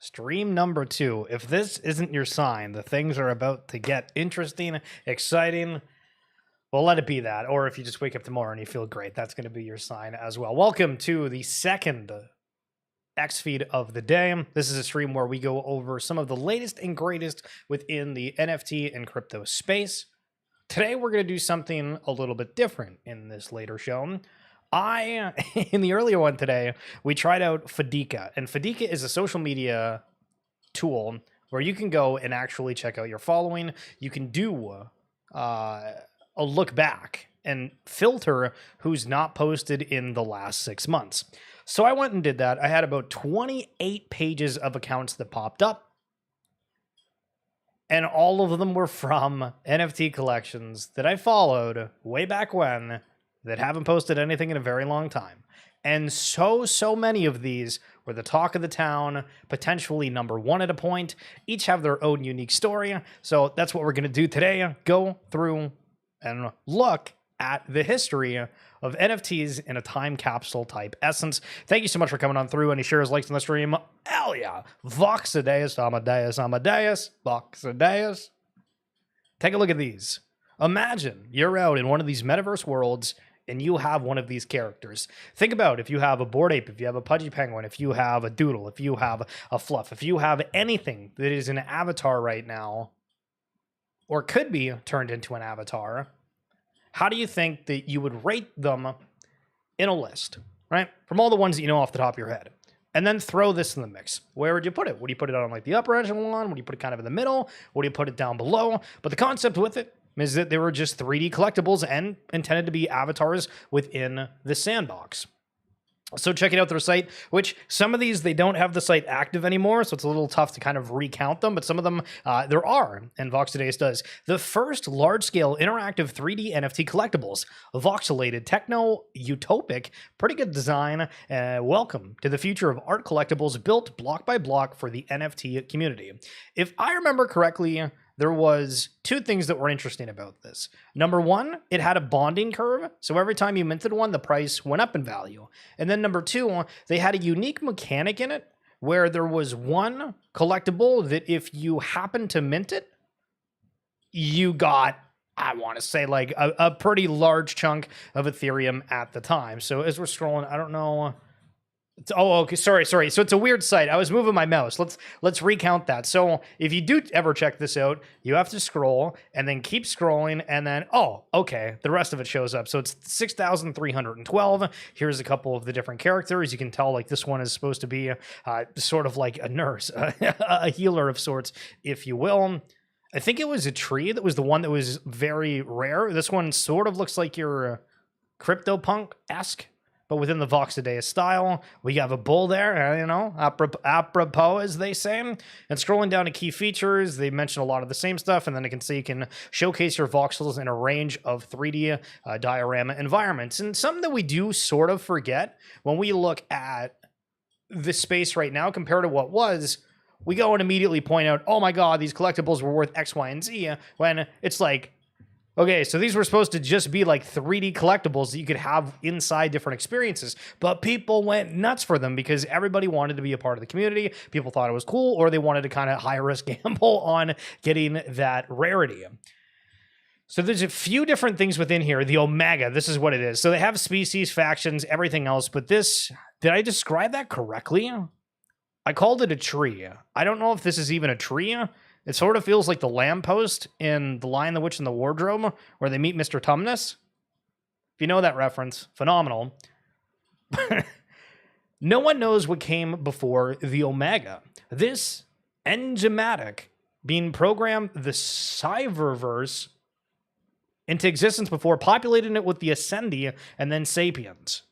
Stream number 2. If this isn't your sign, the things are about to get interesting, exciting. Well, let it be that. Or if you just wake up tomorrow and you feel great, that's going to be your sign as well. Welcome to the second X feed of the day. This is a stream where we go over some of the latest and greatest within the NFT and crypto space. Today, we're going to do something a little bit different in this later show. In the earlier one today, we tried out Fedica, and Fedica is a social media tool where you can go and actually check out your following. You can do a look back and filter who's not posted in the last 6 months. So I went and did that. I had about 28 pages of accounts that popped up, and all of them were from NFT collections that I followed way back when, that haven't posted anything in a very long time. And so many of these were the talk of the town, potentially number one at a point, each have their own unique story. So that's what we're going to do today. Go through and look at the history of NFTs in a time capsule type essence. Thank you so much for coming on through. Any shares, likes on the stream? Hell yeah. Voxodeus, Amadeus, Voxodeus. Take a look at these. Imagine you're out in one of these metaverse worlds and you have one of these characters. Think about if you have a Bored Ape, if you have a Pudgy Penguin, if you have a Doodle, if you have a Fluff, if you have anything that is an avatar right now, or could be turned into an avatar, how do you think that you would rate them in a list, right? From all the ones that you know off the top of your head. And then throw this in the mix. Where would you put it? Would you put it on like the upper echelon? Would you put it kind of in the middle? Would you put it down below? But the concept with it is that they were just 3D collectibles and intended to be avatars within the sandbox. So checking out their site, which some of these, they don't have the site active anymore, so it's a little tough to kind of recount them, but some of them there are, and Voxodeus does. The first large-scale interactive 3D NFT collectibles, voxelated, techno-utopic, pretty good design. Welcome to the future of art collectibles built block by block for the NFT community. If I remember correctly, there was 2 things that were interesting about this. Number 1, it had a bonding curve. So every time you minted one, the price went up in value. And then number 2, they had a unique mechanic in it where there was one collectible that if you happened to mint it, you got, I want to say like a pretty large chunk of Ethereum at the time. So as we're scrolling, I don't know. Oh, okay. Sorry. So it's a weird site. I was moving my mouse. Let's recount that. So if you do ever check this out, you have to scroll and then keep scrolling, and then okay, the rest of it shows up. So it's 6,312. Here's a couple of the different characters. You can tell like this one is supposed to be sort of like a nurse, a healer of sorts, if you will. I think it was a tree that was the one that was very rare. This one sort of looks like your CryptoPunk-esque, but within the Voxodeus style. We have a bull there, you know, apropos, as they say. And scrolling down to key features, they mention a lot of the same stuff, and then you can see you can showcase your voxels in a range of 3D diorama environments. And something that we do sort of forget when we look at this space right now compared to what was, we go and immediately point out, oh my God, these collectibles were worth X, Y, and Z, when it's like, okay, so these were supposed to just be like 3D collectibles that you could have inside different experiences, but people went nuts for them because everybody wanted to be a part of the community. People thought it was cool, or they wanted to kind of high-risk gamble on getting that rarity. So there's a few different things within here. The Omega, this is what it is. So they have species, factions, everything else, but this, did I describe that correctly? I called it a tree. I don't know if this is even a tree. It sort of feels like the lamppost in The Lion, the Witch, and the Wardrobe, where they meet Mr. Tumnus. If you know that reference, phenomenal. No one knows what came before the Omega. This enzymatic being programmed the Cyberverse into existence before populating it with the Ascendi and then Sapiens.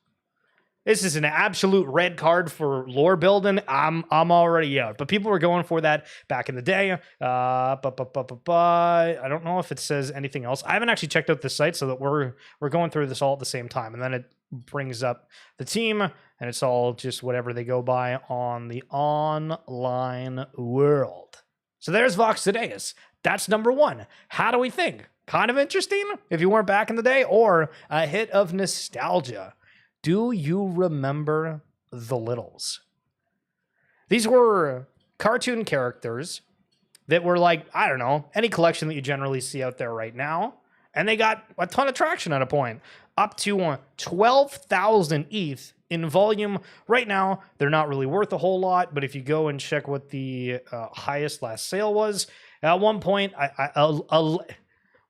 This is an absolute red card for lore building. I'm already out. But people were going for that back in the day. I don't know if it says anything else. I haven't actually checked out the site, so that we're going through this all at the same time. And then it brings up the team, and it's all just whatever they go by on the online world. So there's Voxodeus. That's number 1. How do we think? Kind of interesting if you weren't back in the day, or a hit of nostalgia. Do you remember the Littles? These were cartoon characters that were like, I don't know, any collection that you generally see out there right now. And they got a ton of traction at a point, up to 12,000 ETH in volume. Right now, they're not really worth a whole lot, but if you go and check what the highest last sale was, at one point,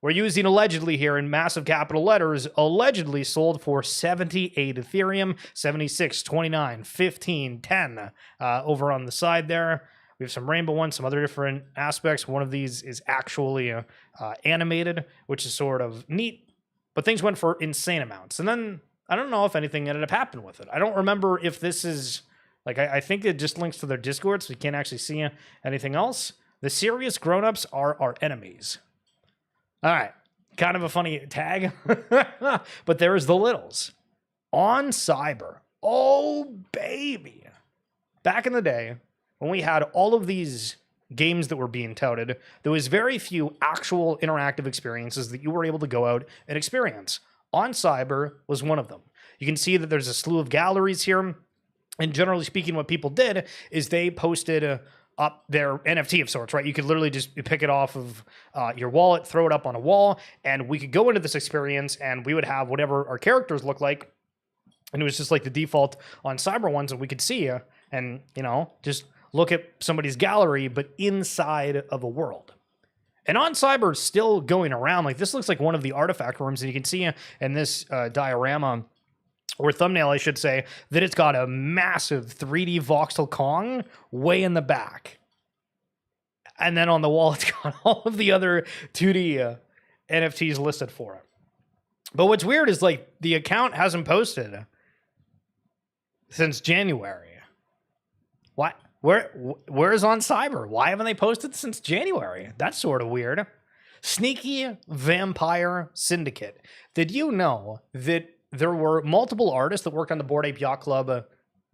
we're using allegedly here in massive capital letters, allegedly sold for 78 Ethereum, 76, 29, 15, 10 over on the side there. We have some rainbow ones, some other different aspects. One of these is actually animated, which is sort of neat, but things went for insane amounts. And then I don't know if anything ended up happening with it. I don't remember if this is, like, I think it just links to their Discord, so you can't actually see anything else. The serious grown-ups are our enemies. All right, kind of a funny tag, but there is the littles. OnCyber. Oh, baby. Back in the day, when we had all of these games that were being touted, there was very few actual interactive experiences that you were able to go out and experience. OnCyber was one of them. You can see that there's a slew of galleries here, and generally speaking, what people did is they posted up their NFT of sorts, right? You could literally just pick it off of your wallet, throw it up on a wall, and we could go into this experience, and we would have whatever our characters look like, and it was just like the default OnCyber ones that we could see, and, you know, just look at somebody's gallery, but inside of a world. And OnCyber is still going around. Like, this looks like one of the artifact rooms, and you can see in this diorama, or thumbnail, I should say, that it's got a massive 3D voxel Kong way in the back. And then on the wall, it's got all of the other 2D NFTs listed for it. But what's weird is, like, the account hasn't posted since January. What? Where's OnCyber? Why haven't they posted since January? That's sort of weird. Sneaky Vampire Syndicate. Did you know that there were multiple artists that worked on the Bored Ape Yacht Club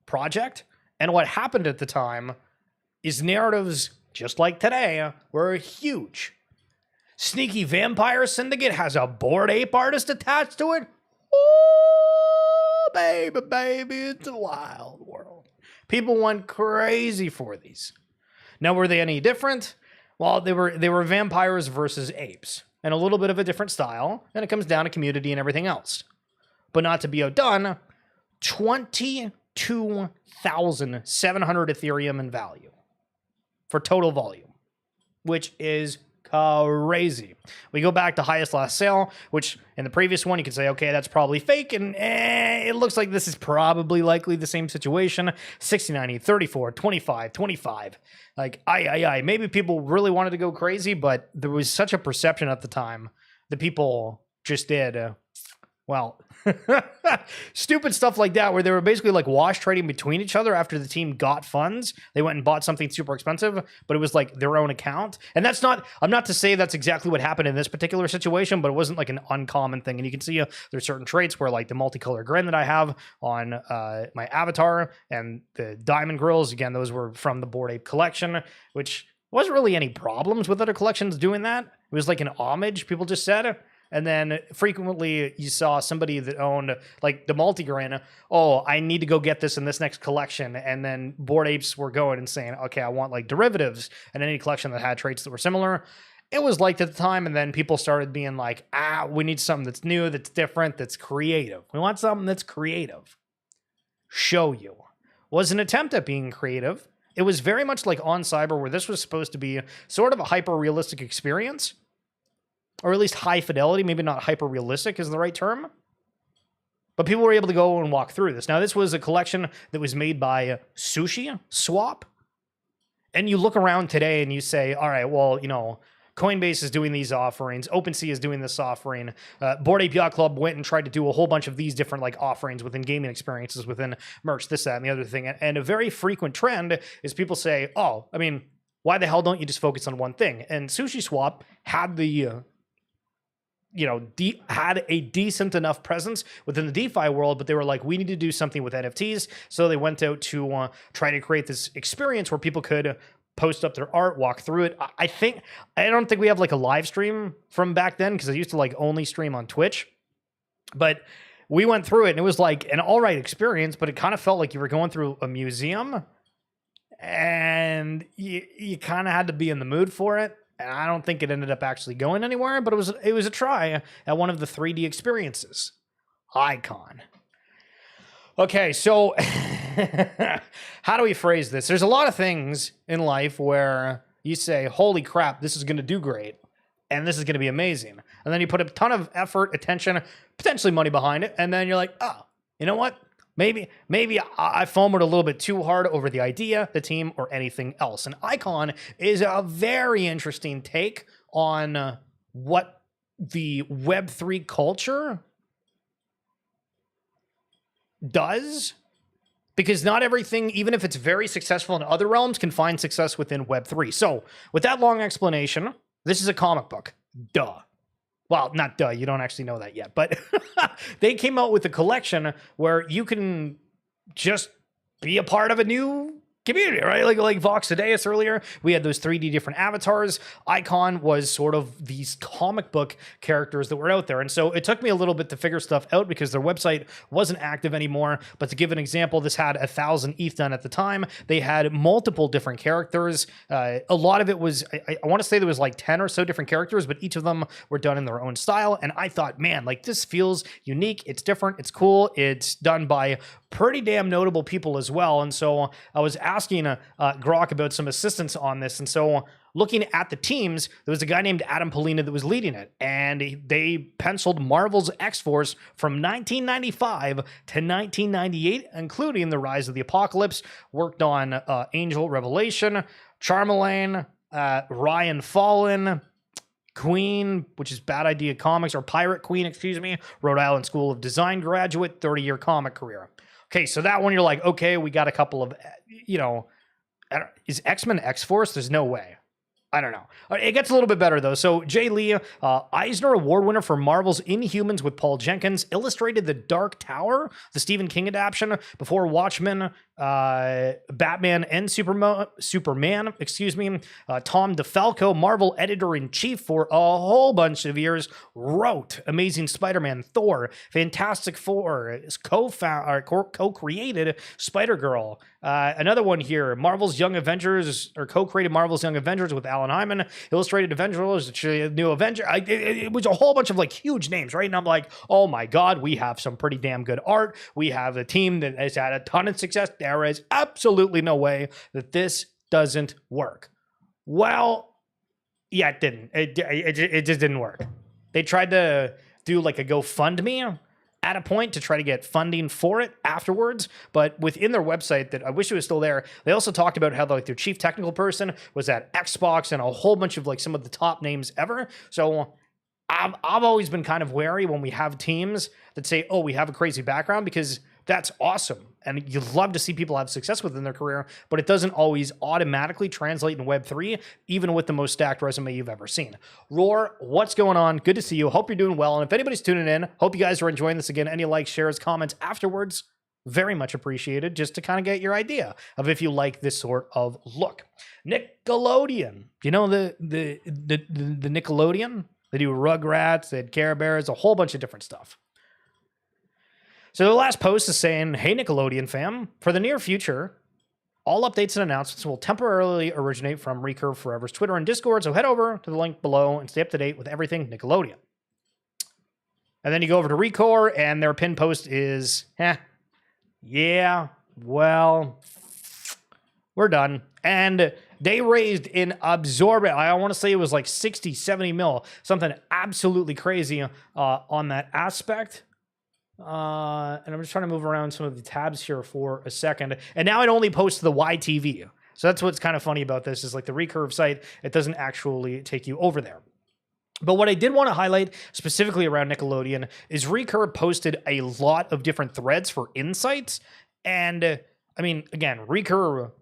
project? And what happened at the time is narratives, just like today, were huge. Sneaky Vampire Syndicate has a Bored Ape artist attached to it? Oh, baby, it's a wild world. People went crazy for these. Now, were they any different? Well, they were vampires versus apes, and a little bit of a different style, and it comes down to community and everything else. But not to be outdone, 22,700 Ethereum in value for total volume, which is crazy. We go back to highest last sale, which in the previous one, you could say, okay, that's probably fake, and it looks like this is probably likely the same situation. 69, 34, 25, 25. Like, maybe people really wanted to go crazy, but there was such a perception at the time that people just did, stupid stuff like that, where they were basically like wash trading between each other after the team got funds. They went and bought something super expensive, but it was like their own account. And that's not, I'm not to say that's exactly what happened in this particular situation, but it wasn't like an uncommon thing. And you can see there's certain traits where, like, the multicolor grin that I have on my avatar and the diamond grills, again, those were from the Bored Ape collection, which wasn't really any problems with other collections doing that. It was like an homage, people just said. And then frequently you saw somebody that owned, like, the multi-grin, oh, I need to go get this in this next collection. And then Bored Apes were going and saying, okay, I want, like, derivatives and any collection that had traits that were similar. It was liked at the time, and then people started being like, we need something that's new, that's different, that's creative. We want something that's creative. Shoyu was an attempt at being creative. It was very much like OnCyber, where this was supposed to be sort of a hyper-realistic experience. Or at least high fidelity, maybe not hyper-realistic is the right term. But people were able to go and walk through this. Now, this was a collection that was made by SushiSwap. And you look around today and you say, all right, well, you know, Coinbase is doing these offerings. OpenSea is doing this offering. Bored Ape Yacht Club went and tried to do a whole bunch of these different, like, offerings within gaming experiences, within merch, this, that, and the other thing. And a very frequent trend is people say, oh, I mean, why the hell don't you just focus on one thing? And SushiSwap had the... had a decent enough presence within the DeFi world, but they were like, we need to do something with NFTs. So they went out to try to create this experience where people could post up their art, walk through it. I don't think we have, like, a live stream from back then, because I used to, like, only stream on Twitch. But we went through it, and it was like an all right experience, but it kind of felt like you were going through a museum. And you kind of had to be in the mood for it. And I don't think it ended up actually going anywhere, but it was a try at one of the 3D experiences. Icon. Okay, so how do we phrase this? There's a lot of things in life where you say, holy crap, this is going to do great, and this is going to be amazing. And then you put a ton of effort, attention, potentially money behind it, and then you're like, oh, you know what? Maybe I foamed a little bit too hard over the idea, the team, or anything else. And Icon is a very interesting take on what the Web3 culture does. Because not everything, even if it's very successful in other realms, can find success within Web3. So with that long explanation, this is a comic book. Duh. Well, not duh, you don't actually know that yet, but they came out with a collection where you can just be a part of a new community, right? Like Voxodeus earlier, we had those 3D different avatars. Icon was sort of these comic book characters that were out there. And so it took me a little bit to figure stuff out because their website wasn't active anymore. But to give an example, this had 1,000 ETH done at the time. They had multiple different characters. A lot of it was, I want to say there was like 10 or so different characters, but each of them were done in their own style. And I thought, man, like this feels unique. It's different. It's cool. It's done by pretty damn notable people as well. And so I was asking Grok about some assistance on this. And so looking at the teams, there was a guy named Adam Polina that was leading it. And they penciled Marvel's X-Force from 1995 to 1998, including the Rise of the Apocalypse, worked on Angel Revelation, Charmeleon, Ryan Fallen, Queen, which is Bad Idea Comics, or Pirate Queen, excuse me, Rhode Island School of Design graduate, 30-year comic career. Okay, so that one you're like, okay, we got a couple of, you know, is X-Men X-Force? There's no way. I don't know. It gets a little bit better, though. So Jay Lee, Eisner Award winner for Marvel's Inhumans with Paul Jenkins, illustrated The Dark Tower, the Stephen King adaptation, before Watchmen, Batman and Superman, excuse me. Tom DeFalco, Marvel editor-in-chief for a whole bunch of years, wrote Amazing Spider-Man, Thor, Fantastic Four, co-created Spider-Girl. Another one here, Marvel's Young Avengers, or co-created Marvel's Young Avengers with Alan Hyman, illustrated Avengers, New Avenger. It was a whole bunch of like huge names, right? And I'm like, oh my God, we have some pretty damn good art. We have a team that has had a ton of success. There is absolutely no way that this doesn't work. Well, yeah, it didn't. It just didn't work. They tried to do like a GoFundMe at a point to try to get funding for it afterwards, but within their website, that I wish it was still there, they also talked about how like their chief technical person was at Xbox and a whole bunch of like some of the top names ever. So I've always been kind of wary when we have teams that say, oh, we have a crazy background, because that's awesome. And you love to see people have success within their career, but it doesn't always automatically translate in Web3, even with the most stacked resume you've ever seen. Roar, what's going on? Good to see you. Hope you're doing well. And if anybody's tuning in, hope you guys are enjoying this again. Any likes, shares, comments afterwards, very much appreciated, just to kind of get your idea of if you like this sort of look. Nickelodeon. You know the Nickelodeon? They do Rugrats, they had Care Bears, a whole bunch of different stuff. So the last post is saying, hey, Nickelodeon fam, for the near future, all updates and announcements will temporarily originate from Recur Forever's Twitter and Discord, so head over to the link below and stay up to date with everything Nickelodeon. And then you go over to Recur, and their pin post is, yeah, well, we're done. And they raised an absorbent, I want to say it was like 60, 70 mil, something absolutely crazy on that aspect. And I'm just trying to move around some of the tabs here for a second. And now it only posts the YTV. So that's what's kind of funny about this, is like the Recurve site, it doesn't actually take you over there. But what I did want to highlight specifically around Nickelodeon is Recur posted a lot of different threads for insights. And I mean, again, Recur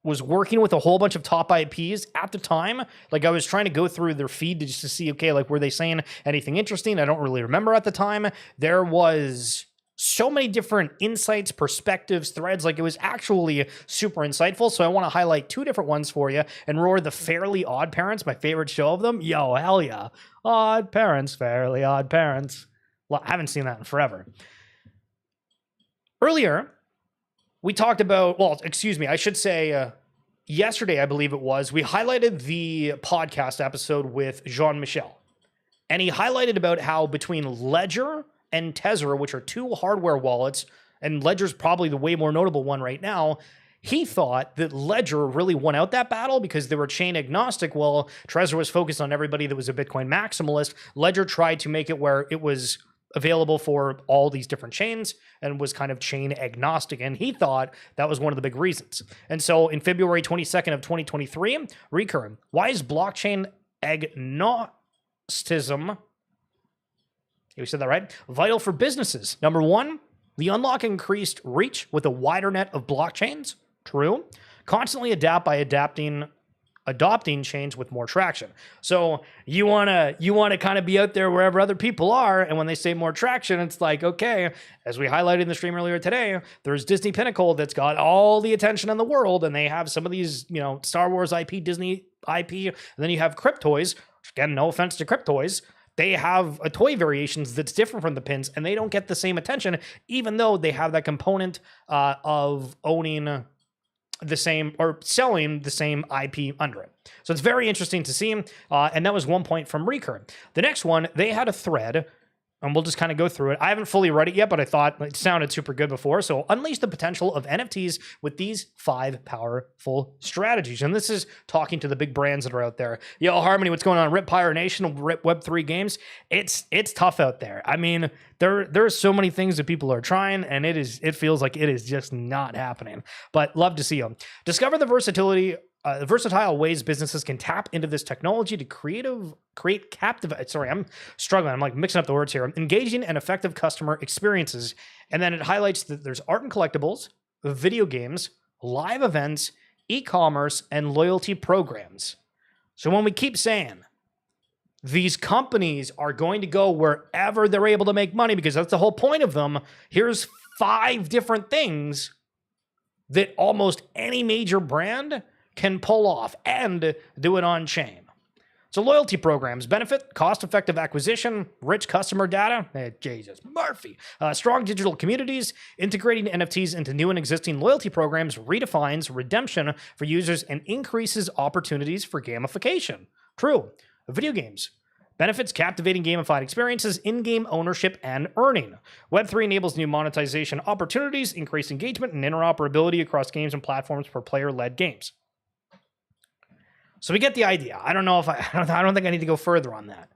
was working with a whole bunch of top IPs at the time. Like, I was trying to go through their feed just to see, okay, like, were they saying anything interesting? I don't really remember at the time. There was so many different insights, perspectives, threads. Like, it was actually super insightful. So I want to highlight two different ones for you. And Roar, the Fairly Odd Parents, my favorite show of them. Yo, hell yeah. Odd Parents, Fairly Odd Parents. Well, I haven't seen that in forever. Earlier, we talked about, well, excuse me, I should say, yesterday, I believe it was, we highlighted the podcast episode with Jean-Michel. And he highlighted about how between Ledger and Tezera, which are two hardware wallets, and Ledger's probably the way more notable one right now, he thought that Ledger really won out that battle because they were chain agnostic. While Trezor was focused on everybody that was a Bitcoin maximalist, Ledger tried to make it where it was available for all these different chains and was kind of chain agnostic. And he thought that was one of the big reasons. And so in February 22nd of 2023, Recur, why is blockchain agnosticism, we said that right, vital for businesses? Number one, the unlock increased reach with a wider net of blockchains. True. Constantly adapt by adopting chains with more traction. So you wanna kind of be out there wherever other people are, and when they say more traction, it's like, okay, as we highlighted in the stream earlier today, there's Disney Pinnacle that's got all the attention in the world, and they have some of these, Star Wars IP, Disney IP, and then you have Cryptoys. Again, no offense to Cryptoys. They have a toy variations that's different from the pins, and they don't get the same attention, even though they have that component of owning the same or selling the same IP under it. So it's very interesting to see. And that was 1 point from Recur. The next one, they had a thread, and we'll just kind of go through it. I haven't fully read it yet, but I thought it sounded super good before. So unleash the potential of NFTs with these 5 powerful strategies. And this is talking to the big brands that are out there. Yo, Harmony, what's going on? Rip Pyre Nation, Rip Web3 Games. It's tough out there. I mean, there are so many things that people are trying, and it feels like it is just not happening. But love to see them. Discover the versatile ways businesses can tap into this technology to create captive. Sorry, I'm struggling. I'm like mixing up the words here. Engaging and effective customer experiences. And then it highlights that there's art and collectibles, video games, live events, e-commerce, and loyalty programs. So when we keep saying these companies are going to go wherever they're able to make money, because that's the whole point of them, here's 5 different things that almost any major brand can pull off and do it on chain. So loyalty programs benefit cost-effective acquisition, rich customer data. Jesus, Murphy. Strong digital communities. Integrating NFTs into new and existing loyalty programs redefines redemption for users and increases opportunities for gamification. True. Video games. Benefits captivating gamified experiences, in-game ownership, and earning. Web3 enables new monetization opportunities, increased engagement, and interoperability across games and platforms for player-led games. So we get the idea. I don't know if I don't think I need to go further on that.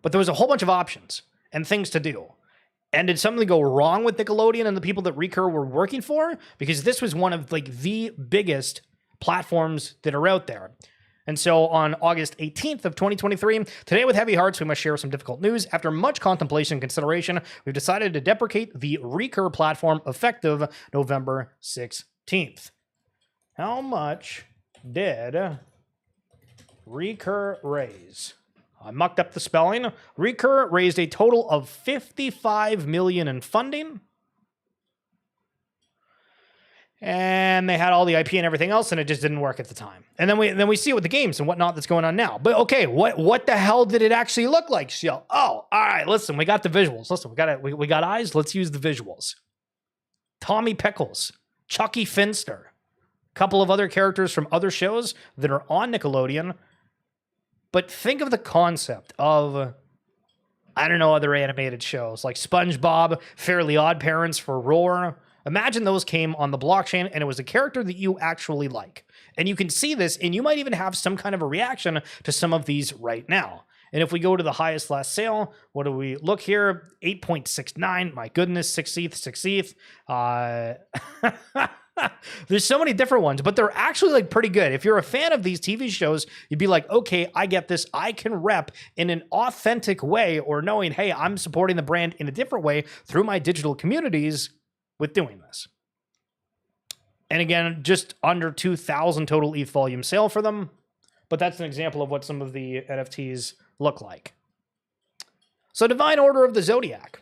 But there was a whole bunch of options and things to do. And did something go wrong with Nickelodeon and the people that Recur were working for? Because this was one of the biggest platforms that are out there. And so on August 18th of 2023, today with heavy hearts, we must share some difficult news. After much contemplation and consideration, we've decided to deprecate the Recur platform effective November 16th. How much did Recur raise? I mucked up the spelling. Recur raised a total of $55 million in funding. And they had all the IP and everything else, and it just didn't work at the time. And then we see it with the games and whatnot that's going on now. But okay, what the hell did it actually look like? So, all right, listen, we got the visuals. Listen, we got eyes. Let's use the visuals. Tommy Pickles, Chucky Finster, a couple of other characters from other shows that are on Nickelodeon. But think of the concept of, I don't know, other animated shows like SpongeBob, Fairly OddParents for Roar. Imagine those came on the blockchain and it was a character that you actually like. And you can see this, and you might even have some kind of a reaction to some of these right now. And if we go to the highest last sale, what do we look here? 8.69. My goodness, 6 ETH. There's so many different ones, but they're actually like pretty good. If you're a fan of these TV shows, you'd be like, okay, I get this. I can rep in an authentic way, or knowing, hey, I'm supporting the brand in a different way through my digital communities with doing this. And again, just under 2,000 total ETH volume sale for them. But that's an example of what some of the NFTs look like. So Divine Order of the Zodiac.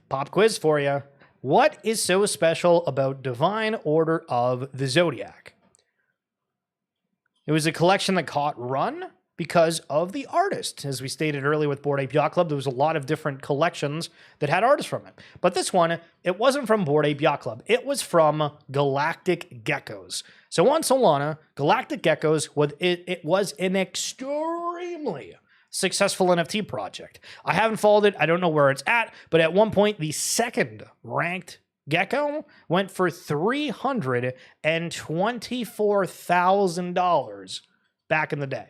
Pop quiz for you. What is so special about Divine Order of the Zodiac? It was a collection that caught run because of the artist. As we stated earlier with Bored Ape Yacht Club, there was a lot of different collections that had artists from it. But this one, it wasn't from Bored Ape Yacht Club. It was from Galactic Geckos. So on Solana, Galactic Geckos, it was an extremely successful NFT project. I haven't followed it. I don't know where it's at. But at one point, the second ranked Gecko went for $324,000 back in the day.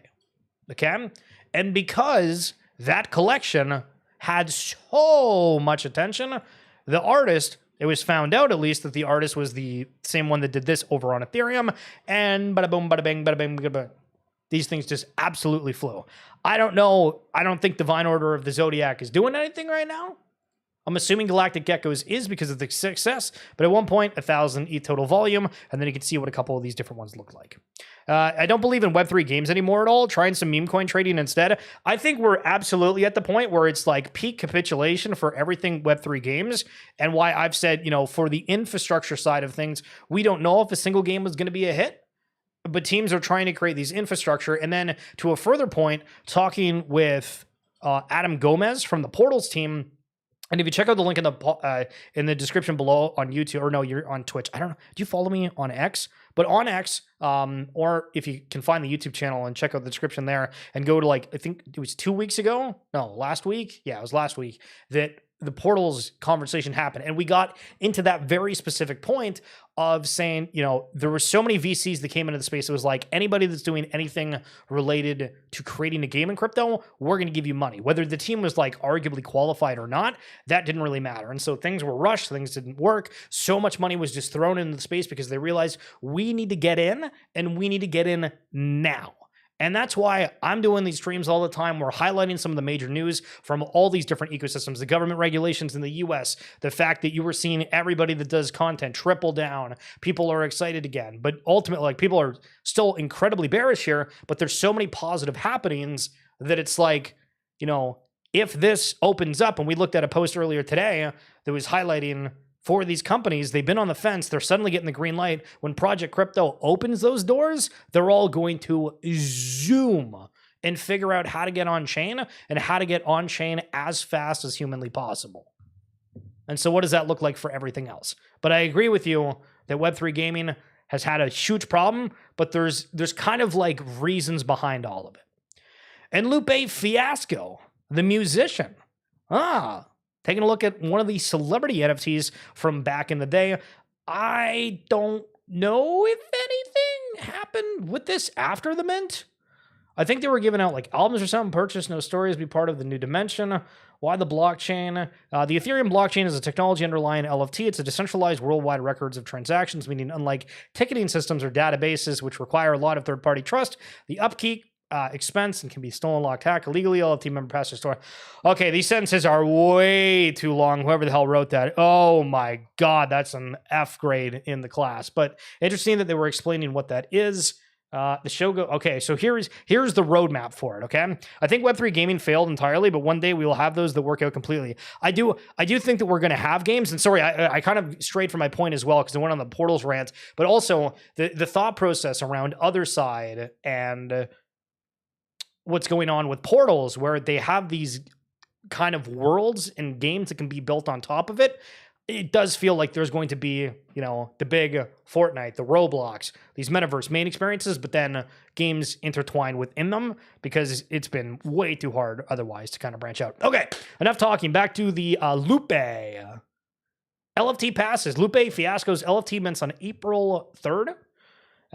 Okay? And because that collection had so much attention, the artist, it was found out at least that the artist was the same one that did this over on Ethereum, and bada boom, bada bing, bada bing, bada bing. These things just absolutely flew. I don't know. I don't think Divine Order of the Zodiac is doing anything right now. I'm assuming Galactic Geckos is because of the success, but at one point, 1,000 ETH total volume, and then you can see what a couple of these different ones look like. I don't believe in Web3 games anymore at all, trying some meme coin trading instead. I think we're absolutely at the point where it's like peak capitulation for everything Web3 games, and why I've said, for the infrastructure side of things, we don't know if a single game is going to be a hit, but teams are trying to create these infrastructure. And then to a further point, talking with Adam Gomez from the Portals team, and if you check out the link in the description below on YouTube, or no, you're on Twitch. I don't know. Do you follow me on X? But on X, or if you can find the YouTube channel and check out the description there, and go to I think it was 2 weeks ago. No, last week. Yeah, it was last week that the Portals conversation happened. And we got into that very specific point of saying, there were so many VCs that came into the space. It was like, anybody that's doing anything related to creating a game in crypto, we're going to give you money. Whether the team was arguably qualified or not, that didn't really matter. And so things were rushed. Things didn't work. So much money was just thrown into the space because they realized we need to get in, and we need to get in now. And that's why I'm doing these streams all the time. We're highlighting some of the major news from all these different ecosystems, the government regulations in the US, the fact that you were seeing everybody that does content triple down. People are excited again. But ultimately, people are still incredibly bearish here, but there's so many positive happenings that it's if this opens up, and we looked at a post earlier today that was highlighting for these companies, they've been on the fence, they're suddenly getting the green light. When Project Crypto opens those doors, they're all going to zoom and figure out how to get on chain, and how to get on chain as fast as humanly possible. And so what does that look like for everything else? But I agree with you that Web3 gaming has had a huge problem, but there's kind of reasons behind all of it. And Lupe Fiasco, the musician, taking a look at one of the celebrity NFTs from back in the day. I don't know if anything happened with this after the mint. I think they were giving out albums or something, purchase, no stories, be part of the new dimension. Why the blockchain? The Ethereum blockchain is a technology underlying LFT. It's a decentralized worldwide records of transactions, meaning unlike ticketing systems or databases, which require a lot of third-party trust, the upkeep, expense, and can be stolen, locked, hacked illegally. LFT member pass your store. Okay, these sentences are way too long. Whoever the hell wrote that. Oh my God, that's an F grade in the class. But interesting that they were explaining what that is. The show okay, so here's the roadmap for it. Okay, I think Web3 gaming failed entirely, but one day we will have those that work out completely. I do think that we're going to have games. And sorry, I kind of strayed from my point as well because I went on the Portals rant, but also the thought process around other side and what's going on with Portals, where they have these kind of worlds and games that can be built on top of it. It does feel like there's going to be, the big Fortnite, the Roblox, these metaverse main experiences, but then games intertwined within them, because it's been way too hard otherwise to kind of branch out. Okay, enough talking. Back to the Lupe LFT passes. Lupe Fiasco's LFT mints on April 3rd.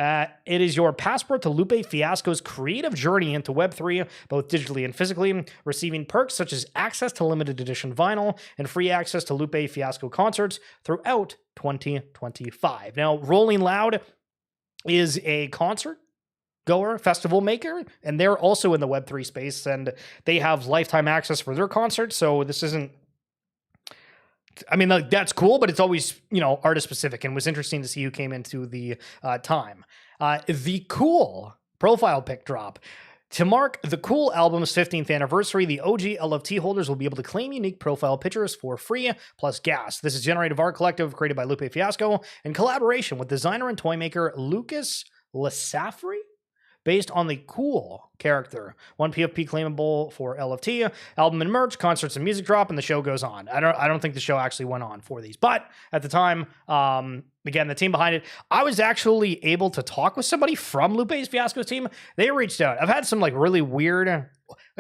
It is your passport to Lupe Fiasco's creative journey into Web3, both digitally and physically, receiving perks such as access to limited edition vinyl and free access to Lupe Fiasco concerts throughout 2025. Now, Rolling Loud is a concert goer, festival maker, and they're also in the Web3 space, and they have lifetime access for their concerts, so this isn't, that's cool, but it's always, artist specific, and it was interesting to see who came into the time. The Cool profile pic drop. To mark the Cool album's 15th anniversary, the OG LFT holders will be able to claim unique profile pictures for free, plus gas. This is Generative Art Collective, created by Lupe Fiasco in collaboration with designer and toy maker Lucas Lasafri. based on the cool character. 1 PFP claimable for LFT, album and merch, concerts and music drop, and the show goes on. I don't think the show actually went on for these, but at the time, again, the team behind it, I was actually able to talk with somebody from Lupe Fiasco's team. They reached out. I've had some like really weird,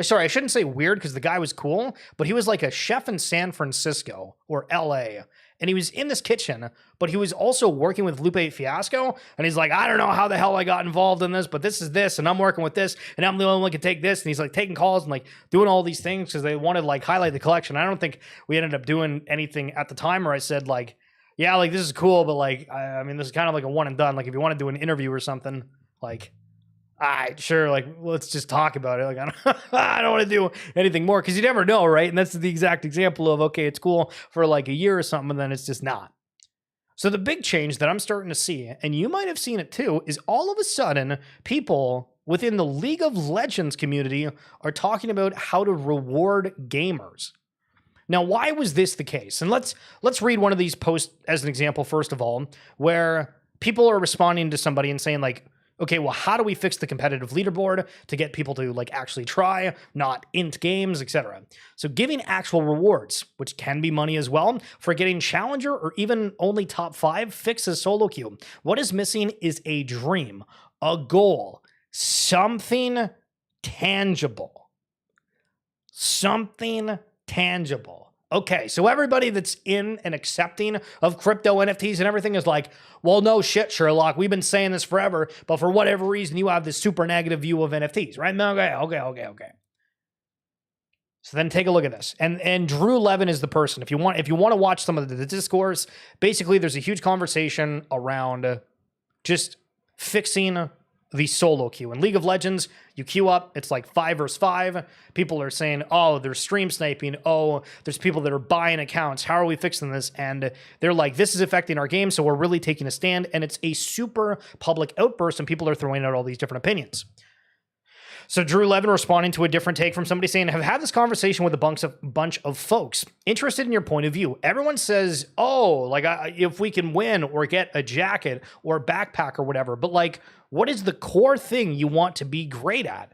sorry, I shouldn't say weird because the guy was cool, but he was like a chef in San Francisco or LA. And he was in this kitchen, but he was also working with Lupe Fiasco. And he's like, I don't know how the hell I got involved in this, but this is this, and I'm working with this, and I'm the only one who can take this. And he's like taking calls and like doing all these things because they wanted to like highlight the collection. I don't think we ended up doing anything at the time where I said like, yeah, like this is cool, but like, I mean, this is kind of like a one and done. Like if you want to do an interview or something, like, all right, sure, like let's just talk about it. Like I don't want to do anything more because you never know, right? And that's the exact example of, okay, it's cool for like a year or something, and then it's just not. So the big change that I'm starting to see, and you might have seen it too, is all of a sudden people within the League of Legends community are talking about how to reward gamers. Now, why was this the case? And let's read one of these posts as an example, first of all, where people are responding to somebody and saying like, okay, well, how do we fix the competitive leaderboard to get people to like actually try, not int games, etc. So giving actual rewards, which can be money as well, for getting challenger or even only top 5 fixes solo queue. What is missing is a dream, a goal, something tangible. Something tangible. Okay, so everybody that's in and accepting of crypto NFTs and everything is like, well, no shit, Sherlock. We've been saying this forever, but for whatever reason, you have this super negative view of NFTs, right? Okay. So then take a look at this. And Drew Levin is the person. If you want to watch some of the discourse, basically there's a huge conversation around just fixing the solo queue. In League of Legends, you queue up, it's like 5 versus 5. People are saying, oh, there's stream sniping. Oh, there's people that are buying accounts. How are we fixing this? And they're like, this is affecting our game, so we're really taking a stand. And it's a super public outburst, and people are throwing out all these different opinions. So Drew Levin responding to a different take from somebody saying, I've had this conversation with a bunch of folks interested in your point of view. Everyone says, oh, like if we can win or get a jacket or backpack or whatever, but like, what is the core thing you want to be great at?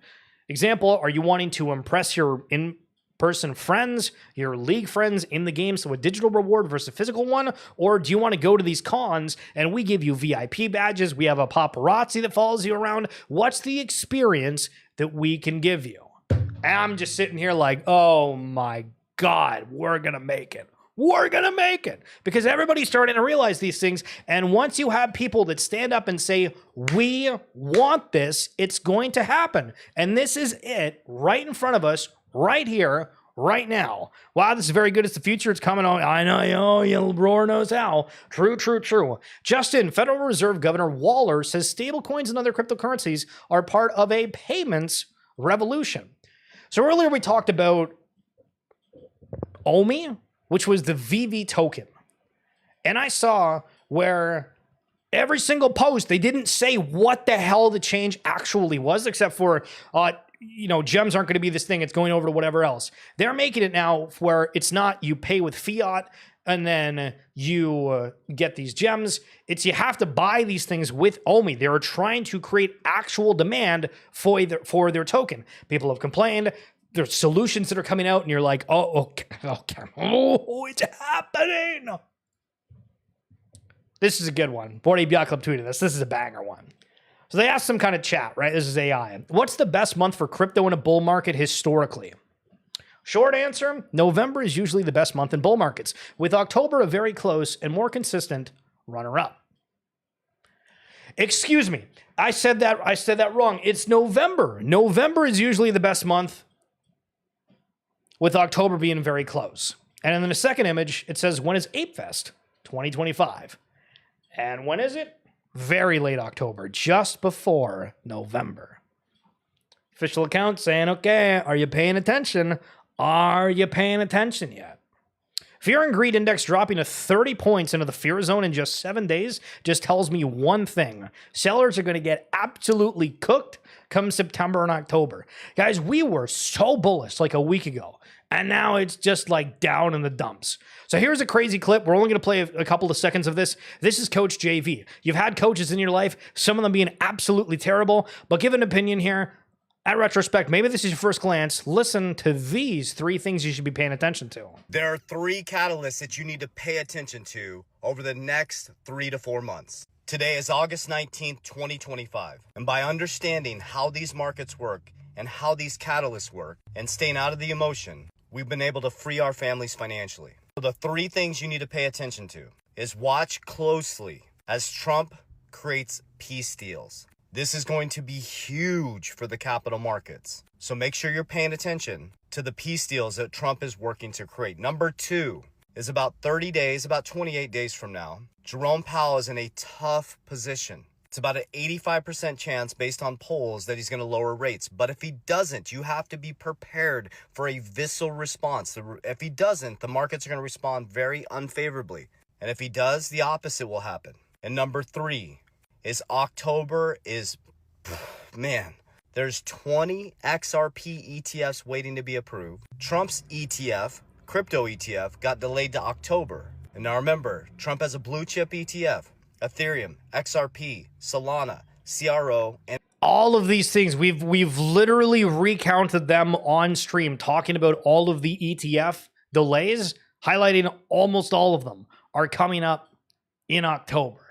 Example, are you wanting to impress your in-person friends, your league friends in the game, so a digital reward versus a physical one? Or do you want to go to these cons and we give you VIP badges, we have a paparazzi that follows you around? What's the experience that we can give you? And I'm just sitting here like, oh my God, we're going to make it. We're going to make it. Because everybody's starting to realize these things. And once you have people that stand up and say, we want this, it's going to happen. And this is it right in front of us, right here, right now. Wow, this is very good. It's the future. It's coming on. I know, you roar knows how. True. Justin, Federal Reserve Governor Waller says stablecoins and other cryptocurrencies are part of a payments revolution. So earlier we talked about OMI, which was the VV token. And I saw where every single post, they didn't say what the hell the change actually was, except for, gems aren't going to be this thing. It's going over to whatever else. They're making it now where it's not you pay with fiat and then you get these gems. It's you have to buy these things with OMI. They're trying to create actual demand for their token. People have complained. There's solutions that are coming out and you're like, oh, it's happening. This is a good one. Bordy Bia Club tweeted this. This is a banger one. So they asked some kind of chat, right? This is AI. What's the best month for crypto in a bull market historically? Short answer, November is usually the best month in bull markets, with October a very close and more consistent runner-up. Excuse me. I said that wrong. It's November. November is usually the best month, with October being very close. And in the second image, it says, when is Ape Fest? 2025. And when is it? Very late October, just before November. Official account saying, okay, are you paying attention? Are you paying attention yet? Fear and greed index dropping to 30 points into the fear zone in just 7 days just tells me one thing. Sellers are going to get absolutely cooked come September and October. Guys, we were so bullish like a week ago, and now it's just like down in the dumps. So here's a crazy clip. We're only going to play a couple of seconds of this. This is Coach JV. You've had coaches in your life, some of them being absolutely terrible, but give an opinion here. At retrospect, maybe this is your first glance. Listen to these 3 things you should be paying attention to. There are 3 catalysts that you need to pay attention to over the next 3 to 4 months. Today is August 19th, 2025. And by understanding how these markets work and how these catalysts work and staying out of the emotion, we've been able to free our families financially. So the 3 things you need to pay attention to is watch closely as Trump creates peace deals. This is going to be huge for the capital markets. So make sure you're paying attention to the peace deals that Trump is working to create. Number 2 is about 30 days, about 28 days from now. Jerome Powell is in a tough position. It's about an 85% chance based on polls that he's going to lower rates. But if he doesn't, you have to be prepared for a visceral response. If he doesn't, the markets are going to respond very unfavorably. And if he does, the opposite will happen. And number 3 is October is, man, there's 20 XRP ETFs waiting to be approved. Trump's ETF, crypto ETF, got delayed to October. And now remember, Trump has a blue chip ETF, Ethereum, XRP, Solana, CRO, and all of these things, we've literally recounted them on stream, talking about all of the ETF delays, highlighting almost all of them are coming up in October.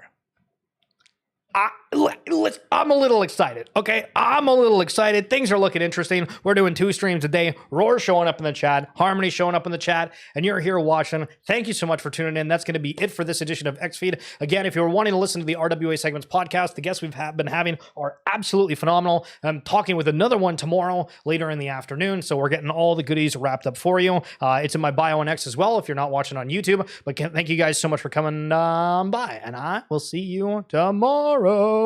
I'm a little excited, okay? I'm a little excited. Things are looking interesting. We're doing 2 streams a day. Roar showing up in the chat. Harmony showing up in the chat. And you're here watching. Thank you so much for tuning in. That's going to be it for this edition of XFeed. Again, if you're wanting to listen to the RWA SegMints podcast, the guests we've been having are absolutely phenomenal. I'm talking with another one tomorrow later in the afternoon, so we're getting all the goodies wrapped up for you. It's in my bio on X as well if you're not watching on YouTube. But thank you guys so much for coming by, and I will see you tomorrow.